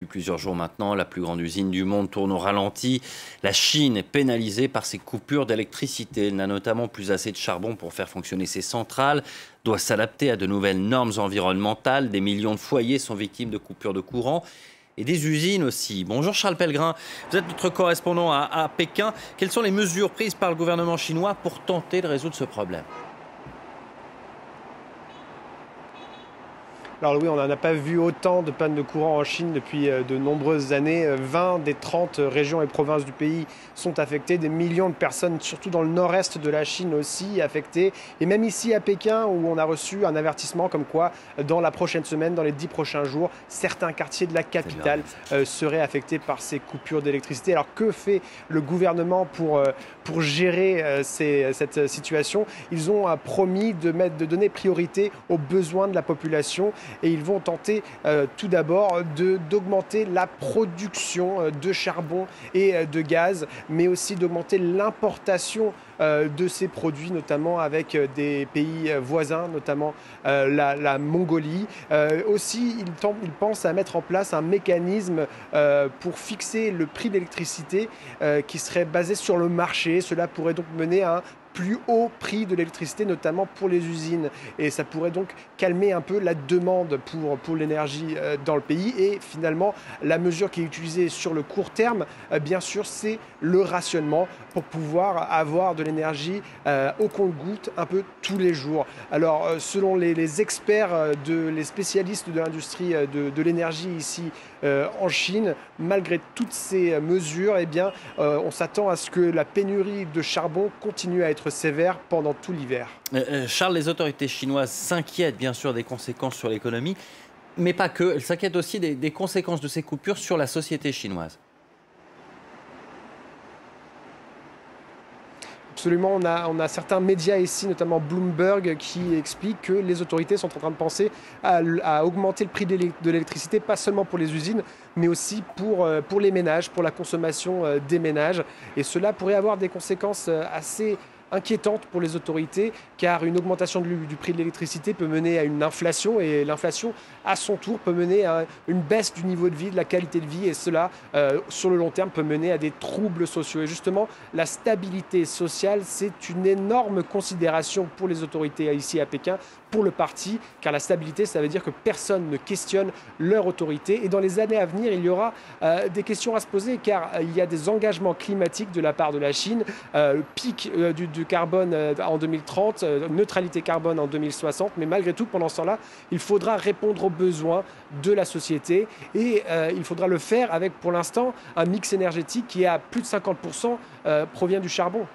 Depuis plusieurs jours maintenant, la plus grande usine du monde tourne au ralenti. La Chine est pénalisée par ces coupures d'électricité. Elle n'a notamment plus assez de charbon pour faire fonctionner ses centrales, doit s'adapter à de nouvelles normes environnementales. Des millions de foyers sont victimes de coupures de courant et des usines aussi. Bonjour Charles Pellegrin, vous êtes notre correspondant à Pékin. Quelles sont les mesures prises par le gouvernement chinois pour tenter de résoudre ce problème ? Alors oui, on n'en a pas vu autant de pannes de courant en Chine depuis de nombreuses années. 20 des 30 régions et provinces du pays sont affectées. Des millions de personnes, surtout dans le nord-est de la Chine aussi, affectées. Et même ici à Pékin, où on a reçu un avertissement comme quoi, dans la prochaine semaine, dans les 10 prochains jours, certains quartiers de la capitale seraient affectés par ces coupures d'électricité. Alors que fait le gouvernement pour gérer cette situation? Ils ont promis de donner priorité aux besoins de la population. Et ils vont tenter tout d'abord d'augmenter la production de charbon et de gaz, mais aussi d'augmenter l'importation de ces produits, notamment avec des pays voisins, notamment la Mongolie. Aussi, ils pensent à mettre en place un mécanisme pour fixer le prix de l'électricité qui serait basé sur le marché. Cela pourrait donc mener à un plus haut prix de l'électricité, notamment pour les usines. Et ça pourrait donc calmer un peu la demande pour l'énergie dans le pays. Et finalement, la mesure qui est utilisée sur le court terme, bien sûr, c'est le rationnement pour pouvoir avoir de l'énergie au compte-gouttes un peu tous les jours. Alors, selon les experts, les spécialistes de l'industrie de l'énergie ici en Chine, malgré toutes ces mesures, eh bien, on s'attend à ce que la pénurie de charbon continue à être sévère pendant tout l'hiver. Charles, les autorités chinoises s'inquiètent bien sûr des conséquences sur l'économie, mais pas que. Elles s'inquiètent aussi des conséquences de ces coupures sur la société chinoise. Absolument, on a certains médias ici, notamment Bloomberg, qui expliquent que les autorités sont en train de penser à augmenter le prix de l'électricité, pas seulement pour les usines, mais aussi pour les ménages, pour la consommation des ménages. Et cela pourrait avoir des conséquences assez inquiétante pour les autorités, car une augmentation du prix de l'électricité peut mener à une inflation, et l'inflation, à son tour, peut mener à une baisse du niveau de vie, de la qualité de vie, et cela, sur le long terme, peut mener à des troubles sociaux. Et justement, la stabilité sociale, c'est une énorme considération pour les autorités ici à Pékin, pour le parti, car la stabilité, ça veut dire que personne ne questionne leur autorité. Et dans les années à venir, il y aura des questions à se poser, car il y a des engagements climatiques de la part de la Chine, pic du carbone en 2030, neutralité carbone en 2060, mais malgré tout, pendant ce temps-là, il faudra répondre aux besoins de la société, et il faudra le faire avec, pour l'instant, un mix énergétique qui, à plus de 50%, provient du charbon.